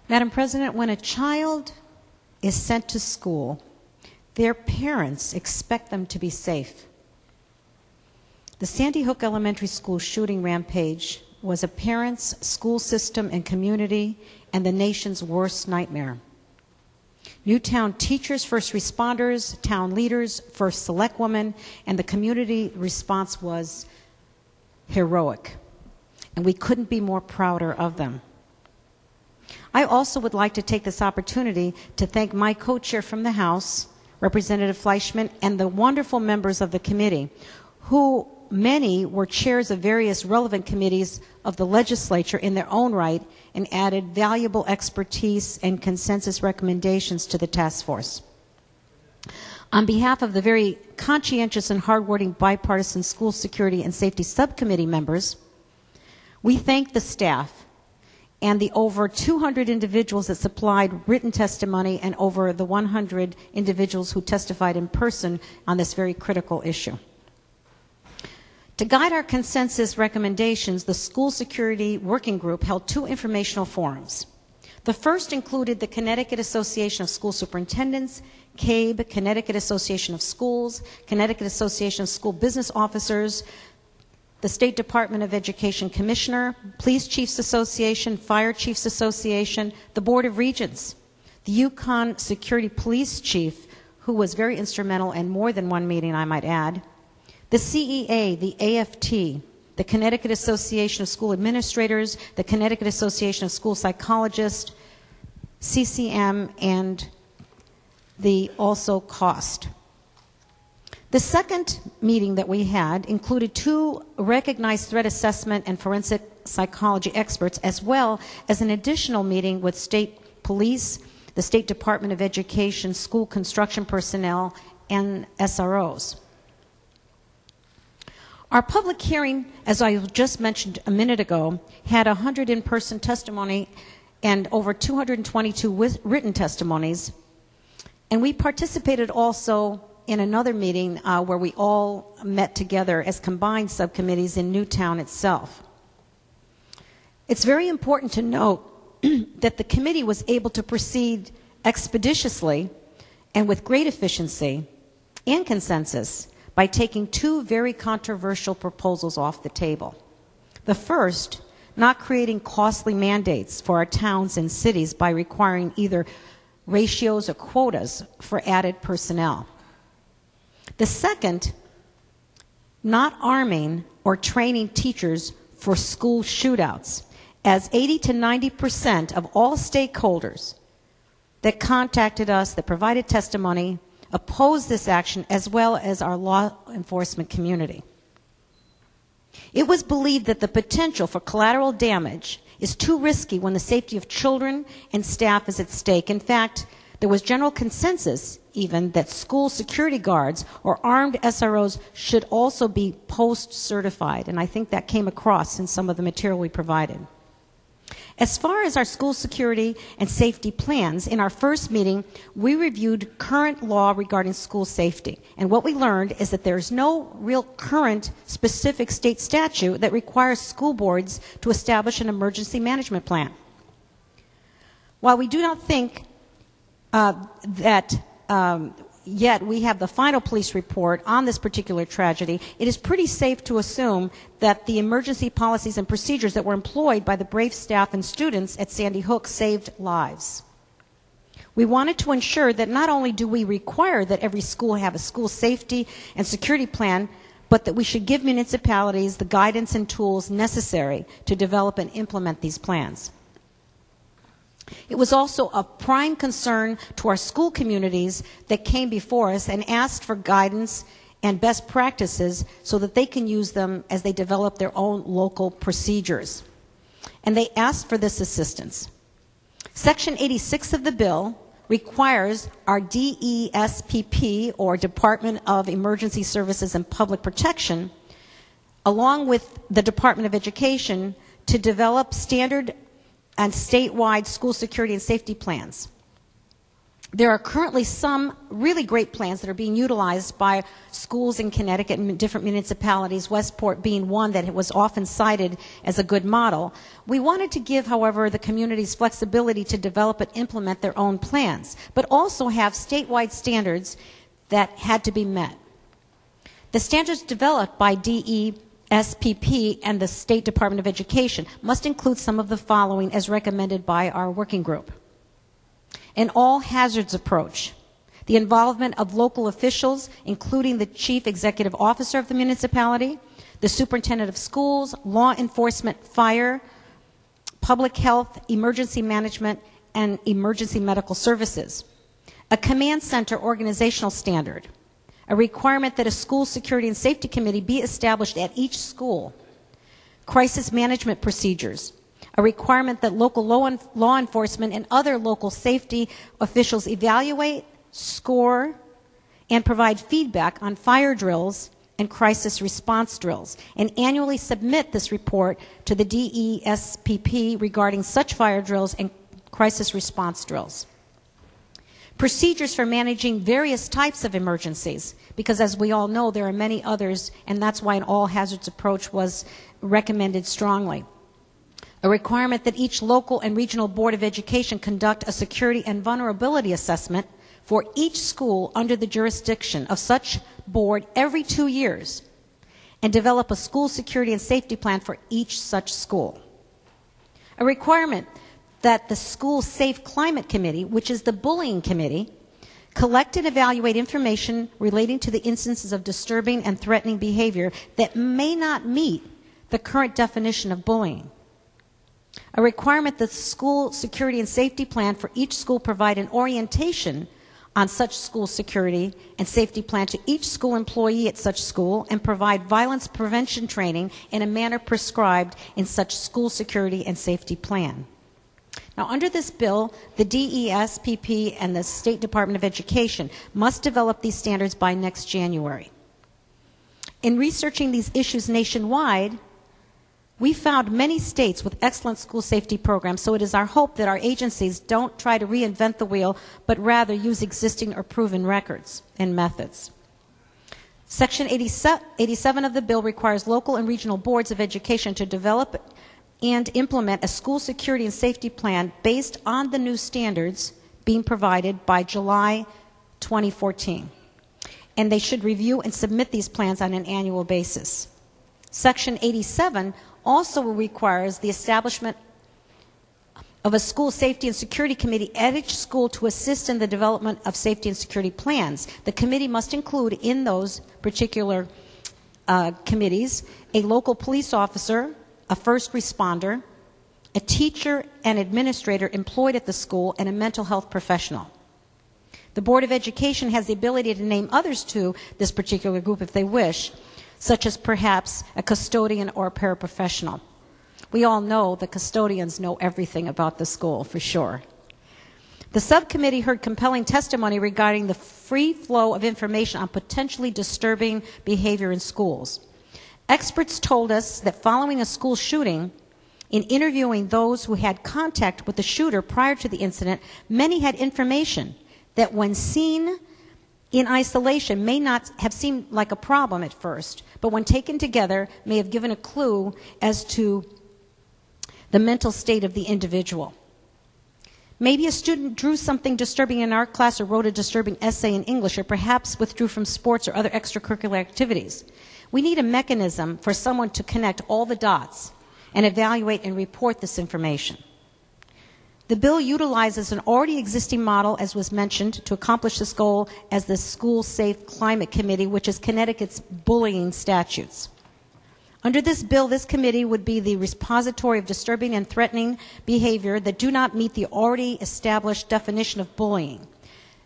Madam President, when a child is sent to school, their parents expect them to be safe. The Sandy Hook Elementary School shooting rampage was a parent's, school system, and community, and the nation's worst nightmare. Newtown teachers, first responders, town leaders, first select women, and the community response was heroic. And we couldn't be more prouder of them. I also would like to take this opportunity to thank my co-chair from the House, Representative Fleischman, and the wonderful members of the committee, who many were chairs of various relevant committees of the legislature in their own right and added valuable expertise and consensus recommendations to the task force. On behalf of the very conscientious and hardworking bipartisan school security and safety subcommittee members, we thank the staff and the over 200 individuals that supplied written testimony and over the 100 individuals who testified in person on this very critical issue. To guide our consensus recommendations, the School Security Working Group held 2 informational forums. The first included the Connecticut Association of School Superintendents, CABE, Connecticut Association of Schools, Connecticut Association of School Business Officers, the State Department of Education Commissioner, Police Chiefs Association, Fire Chiefs Association, the Board of Regents, the Yukon Security Police Chief, who was very instrumental in more than one meeting, I might add, the CEA, the AFT, the Connecticut Association of School Administrators, the Connecticut Association of School Psychologists, CCM, and the also COST. The second meeting that we had included 2 recognized threat assessment and forensic psychology experts, as well as an additional meeting with state police, the State Department of Education, school construction personnel, and SROs. Our public hearing, as I just mentioned a minute ago, had 100 in-person testimony and over 222 written testimonies. And we participated also in another meeting where we all met together as combined subcommittees in Newtown itself. It's very important to note that the committee was able to proceed expeditiously and with great efficiency and consensus by taking 2 very controversial proposals off the table. The first, not creating costly mandates for our towns and cities by requiring either ratios or quotas for added personnel. The second, not arming or training teachers for school shootouts, as 80 to 90% of all stakeholders that contacted us, that provided testimony, opposed this action, as well as our law enforcement community. It was believed that the potential for collateral damage is too risky when the safety of children and staff is at stake. In fact, there was general consensus even that school security guards or armed SROs should also be post-certified, and I think that came across in some of the material we provided. As far as our school security and safety plans, in our first meeting, we reviewed current law regarding school safety. And what we learned is that there's no real current specific state statute that requires school boards to establish an emergency management plan. While we do not think that yet we have the final police report on this particular tragedy, it is pretty safe to assume that the emergency policies and procedures that were employed by the brave staff and students at Sandy Hook saved lives. We wanted to ensure that not only do we require that every school have a school safety and security plan, but that we should give municipalities the guidance and tools necessary to develop and implement these plans. It was also a prime concern to our school communities that came before us and asked for guidance and best practices so that they can use them as they develop their own local procedures. And they asked for this assistance. Section 86 of the bill requires our DESPP, or Department of Emergency Services and Public Protection, along with the Department of Education, to develop standard and statewide school security and safety plans. There are currently some really great plans that are being utilized by schools in Connecticut and different municipalities, Westport being one that was often cited as a good model. We wanted to give, however, the communities flexibility to develop and implement their own plans, but also have statewide standards that had to be met. The standards developed by DESPP and the State Department of Education must include some of the following as recommended by our working group. An all hazards approach, the involvement of local officials, including the chief executive officer of the municipality, the superintendent of schools, law enforcement, fire, public health, emergency management, and emergency medical services. A command center organizational standard, a requirement that a school security and safety committee be established at each school, crisis management procedures, a requirement that local law enforcement and other local safety officials evaluate, score, and provide feedback on fire drills and crisis response drills, and annually submit this report to the DESPP regarding such fire drills and crisis response drills. Procedures for managing various types of emergencies, because as we all know, there are many others, and that's why an all hazards approach was recommended strongly. A requirement that each local and regional board of education conduct a security and vulnerability assessment for each school under the jurisdiction of such board every 2 years, and develop a school security and safety plan for each such school. A requirement that the School Safe Climate Committee, which is the bullying committee, collect and evaluate information relating to the instances of disturbing and threatening behavior that may not meet the current definition of bullying. A requirement that the school security and safety plan for each school provide an orientation on such school security and safety plan to each school employee at such school, and provide violence prevention training in a manner prescribed in such school security and safety plan. Now, under this bill, the DESPP and the State Department of Education must develop these standards by next January. In researching these issues nationwide, we found many states with excellent school safety programs, so it is our hope that our agencies don't try to reinvent the wheel, but rather use existing or proven records and methods. Section 87 of the bill requires local and regional boards of education to develop and implement a school security and safety plan based on the new standards being provided by July 2014. And they should review and submit these plans on an annual basis. Section 87 also requires the establishment of a school safety and security committee at each school to assist in the development of safety and security plans. The committee must include in those particular committees a local police officer, a first responder, a teacher and administrator employed at the school, and a mental health professional. The Board of Education has the ability to name others to this particular group if they wish, such as perhaps a custodian or a paraprofessional. We all know the custodians know everything about the school, for sure. The subcommittee heard compelling testimony regarding the free flow of information on potentially disturbing behavior in schools. Experts told us that following a school shooting, in interviewing those who had contact with the shooter prior to the incident, many had information that when seen in isolation may not have seemed like a problem at first, but when taken together may have given a clue as to the mental state of the individual. Maybe a student drew something disturbing in art class or wrote a disturbing essay in English, or perhaps withdrew from sports or other extracurricular activities. We need a mechanism for someone to connect all the dots and evaluate and report this information. The bill utilizes an already existing model, as was mentioned, to accomplish this goal as the School Safe Climate Committee, which is Connecticut's bullying statutes. Under this bill, this committee would be the repository of disturbing and threatening behavior that do not meet the already established definition of bullying.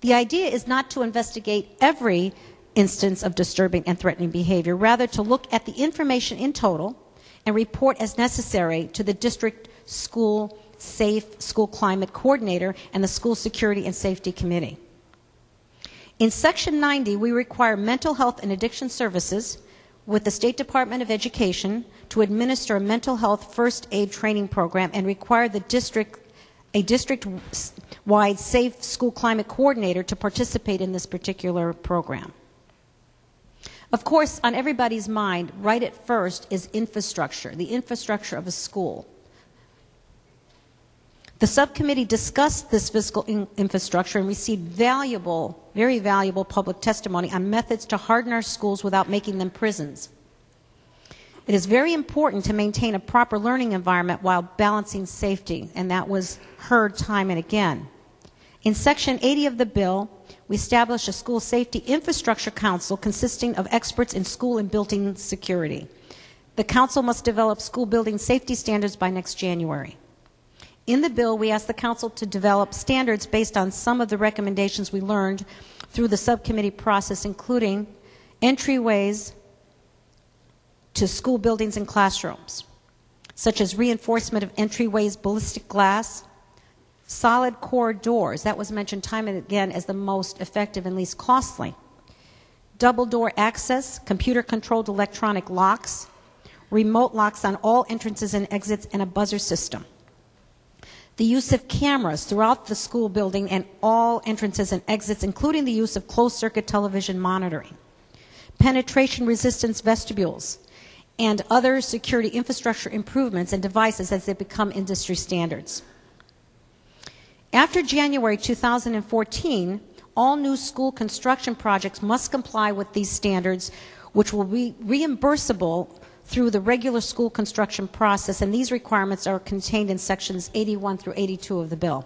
The idea is not to investigate every instance of disturbing and threatening behavior, rather to look at the information in total and report as necessary to the district school Safe School Climate Coordinator and the School Security and Safety Committee. In Section 90, we require mental health and addiction services with the State Department of Education to administer a mental health first aid training program and require the district a district-wide safe school climate coordinator to participate in this particular program. Of course, on everybody's mind, right at first, is infrastructure, the infrastructure of a school. The subcommittee discussed this physical infrastructure and received valuable, very valuable public testimony on methods to harden our schools without making them prisons. It is very important to maintain a proper learning environment while balancing safety, and that was heard time and again. In Section 80 of the bill, we established a school safety infrastructure council consisting of experts in school and building security. The council must develop school building safety standards by next January. In the bill, we asked the council to develop standards based on some of the recommendations we learned through the subcommittee process, including entryways to school buildings and classrooms, such as reinforcement of entryways, ballistic glass, solid core doors, that was mentioned time and again as the most effective and least costly, double door access, computer-controlled electronic locks, remote locks on all entrances and exits, and a buzzer system. The use of cameras throughout the school building and all entrances and exits, including the use of closed-circuit television monitoring, penetration resistance vestibules, and other security infrastructure improvements and devices as they become industry standards. After January 2014, all new school construction projects must comply with these standards, which will be reimbursable through the regular school construction process, and these requirements are contained in sections 81 through 82 of the bill.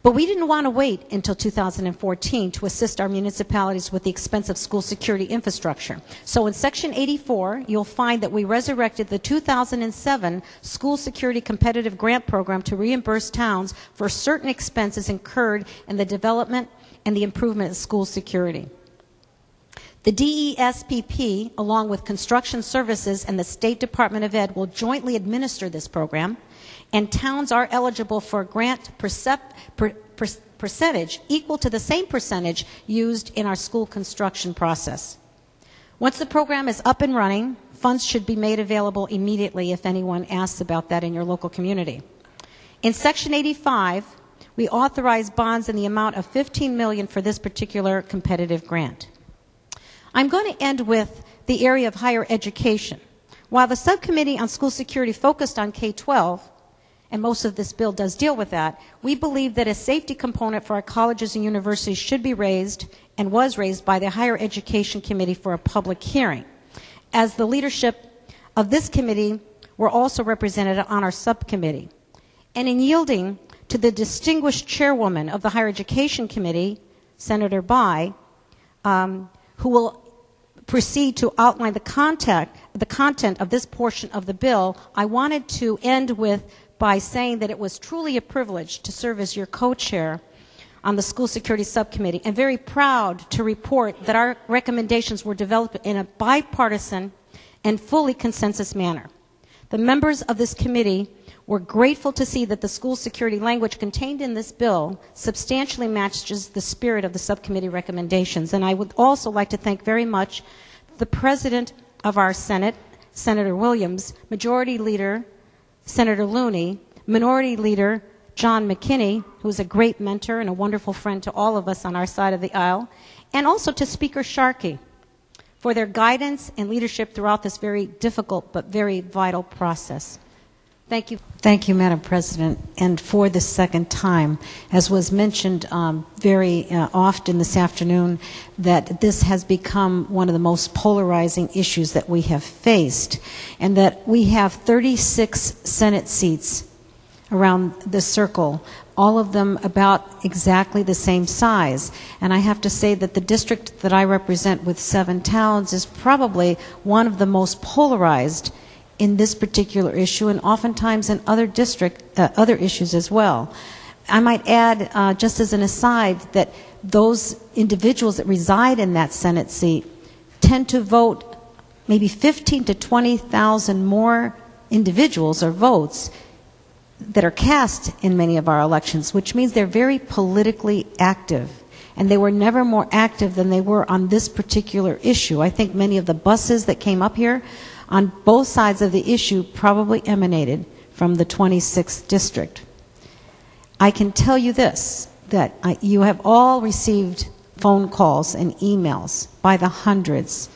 But we didn't want to wait until 2014 to assist our municipalities with the expense of school security infrastructure. So in Section 84, you'll find that we resurrected the 2007 School Security Competitive Grant Program to reimburse towns for certain expenses incurred in the development and the improvement of school security. The DESPP, along with Construction Services and the State Department of Ed, will jointly administer this program, and towns are eligible for a grant percentage equal to the same percentage used in our school construction process. Once the program is up and running, funds should be made available immediately if anyone asks about that in your local community. In Section 85, we authorize bonds in the amount of $15 million for this particular competitive grant. I'm going to end with the area of higher education. While the subcommittee on school security focused on K-12, and most of this bill does deal with that, we believe that a safety component for our colleges and universities should be raised and was raised by the Higher Education Committee for a public hearing. As the leadership of this committee were also represented on our subcommittee. And in yielding to the distinguished chairwoman of the Higher Education Committee, Senator Bai, who will proceed to outline the content of this portion of the bill, I wanted to end by saying that it was truly a privilege to serve as your co-chair on the School Security Subcommittee, and very proud to report that our recommendations were developed in a bipartisan and fully consensus manner. The members of this committee were grateful to see that the school security language contained in this bill substantially matches the spirit of the subcommittee recommendations. And I would also like to thank very much the President of our Senate, Senator Williams, Majority Leader Senator Looney, Minority Leader John McKinney, who is a great mentor and a wonderful friend to all of us on our side of the aisle, and also to Speaker Sharkey for their guidance and leadership throughout this very difficult but very vital process. Thank you. Thank you, Madam President. And for the second time, as was mentioned very often this afternoon, that this has become one of the most polarizing issues that we have faced, and that we have 36 Senate seats around the circle, all of them about exactly the same size. And I have to say that the district that I represent with 7 towns is probably one of the most polarized in this particular issue, and oftentimes in other other issues as well. I might add, just as an aside, that those individuals that reside in that Senate seat tend to vote maybe 15 to 20,000 more individuals or votes that are cast in many of our elections, which means they're very politically active. And they were never more active than they were on this particular issue. I think many of the buses that came up here on both sides of the issue probably emanated from the 26th district. I can tell you this, that you have all received phone calls and emails by the hundreds.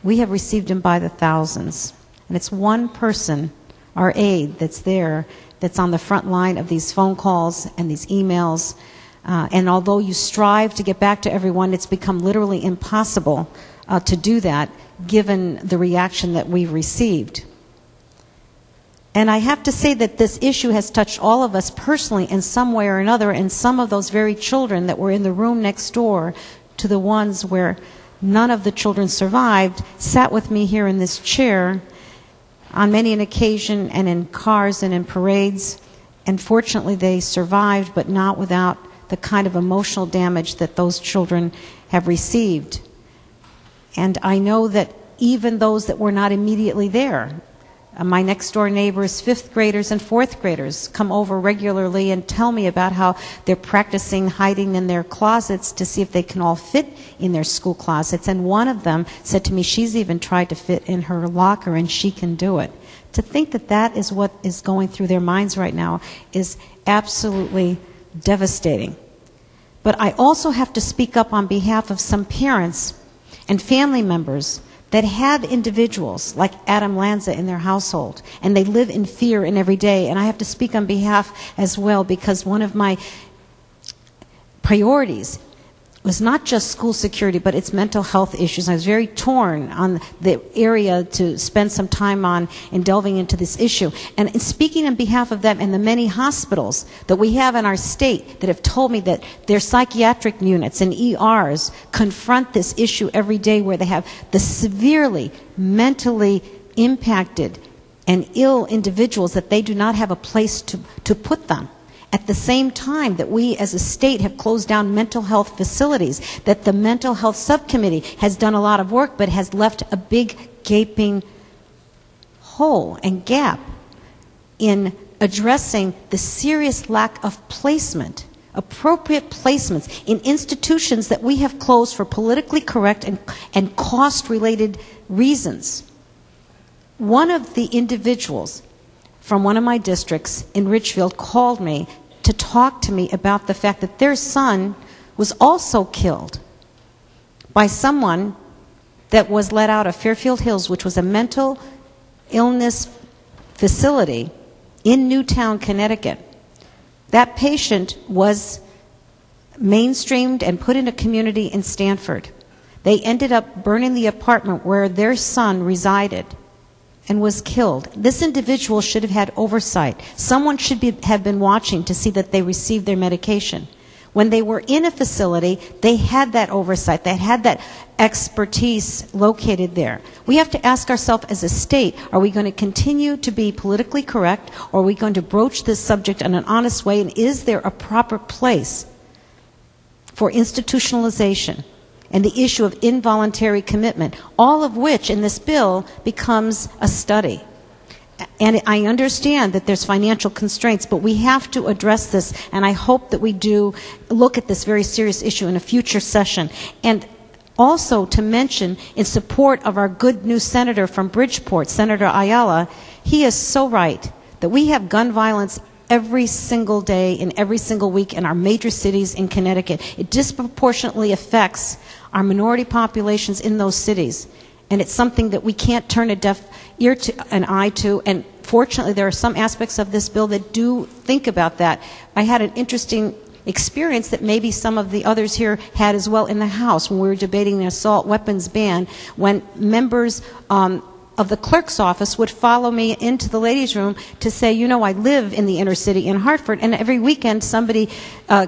We have received them by the thousands. And it's one person, our aide, that's there, that's on the front line of these phone calls and these emails. And although you strive to get back to everyone, it's become literally impossible to do that, given the reaction that we've received. And I have to say that this issue has touched all of us personally in some way or another, and some of those very children that were in the room next door to the ones where none of the children survived sat with me here in this chair on many an occasion and in cars and in parades. And fortunately they survived, but not without the kind of emotional damage that those children have received. And I know that even those that were not immediately there, my next door neighbors, 5th graders and 4th graders, come over regularly and tell me about how they're practicing hiding in their closets to see if they can all fit in their school closets. And one of them said to me she's even tried to fit in her locker and she can do it. To think that that is what is going through their minds right now is absolutely devastating. But I also have to speak up on behalf of some parents and family members that have individuals like Adam Lanza in their household, and they live in fear in every day. And I have to speak on behalf as well, because one of my priorities was not just school security, but it's mental health issues. I was very torn on the area to spend some time on in delving into this issue. And in speaking on behalf of them and the many hospitals that we have in our state that have told me that their psychiatric units and ERs confront this issue every day, where they have the severely mentally impacted and ill individuals that they do not have a place to put them. At the same time that we as a state have closed down mental health facilities, that the mental health subcommittee has done a lot of work but has left a big gaping hole and gap in addressing the serious lack of placement, appropriate placements in institutions that we have closed for politically correct and cost-related reasons. One of the individuals from one of my districts in Ridgefield called me to talk to me about the fact that their son was also killed by someone that was let out of Fairfield Hills, which was a mental illness facility in Newtown, Connecticut. That patient was mainstreamed and put in a community in Stanford. They ended up burning the apartment where their son resided and was killed. This individual should have had oversight. Someone should have been watching to see that they received their medication. When they were in a facility, they had that oversight. They had that expertise located there. We have to ask ourselves as a state, are we going to continue to be politically correct, or are we going to broach this subject in an honest way, and is there a proper place for institutionalization and the issue of involuntary commitment, all of which in this bill becomes a study. And I understand that there's financial constraints, but we have to address this, and I hope that we do look at this very serious issue in a future session. And also to mention, in support of our good new senator from Bridgeport, Senator Ayala, he is so right that we have gun violence every single day and every single week in our major cities in Connecticut. It disproportionately affects our minority populations in those cities. And it's something that we can't turn a deaf ear to, an eye to. And fortunately, there are some aspects of this bill that do think about that. I had an interesting experience that maybe some of the others here had as well in the House when we were debating the assault weapons ban, when members of the clerk's office would follow me into the ladies' room to say, you know, I live in the inner city in Hartford, and every weekend somebody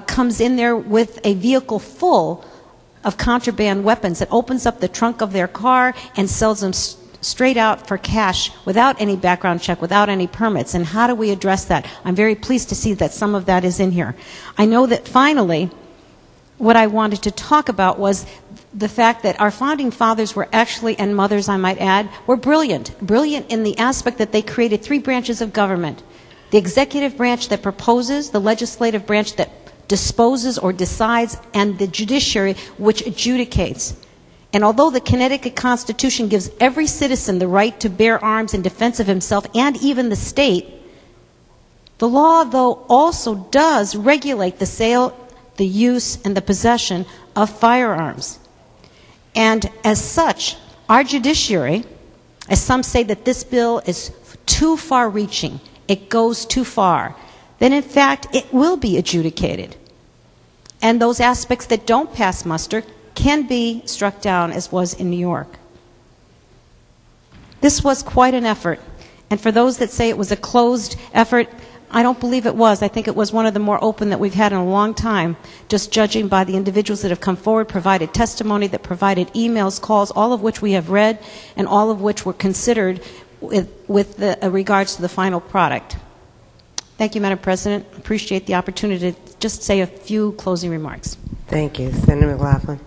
comes in there with a vehicle full of contraband weapons that opens up the trunk of their car and sells them straight out for cash without any background check, without any permits. And how do we address that? I'm very pleased to see that some of that is in here. I know that finally, what I wanted to talk about was the fact that our founding fathers were actually, and mothers I might add, were brilliant. Brilliant in the aspect that they created 3 branches of government. The executive branch that proposes, the legislative branch that disposes or decides, and the judiciary which adjudicates. And although the Connecticut Constitution gives every citizen the right to bear arms in defense of himself and even the state, The law, though, also does regulate the sale, the use, and the possession of firearms. And as such, our judiciary, as some say that this bill is too far-reaching, it goes too far, then in fact it will be adjudicated. And those aspects that don't pass muster can be struck down, as was in New York. This was quite an effort. And for those that say it was a closed effort, I don't believe it was. I think it was one of the more open that we've had in a long time, just judging by the individuals that have come forward, provided testimony, that provided emails, calls, all of which we have read, and all of which were considered with regards to the final product. Thank you, Madam President. Appreciate the opportunity to just say a few closing remarks. Thank you. Senator McLaughlin.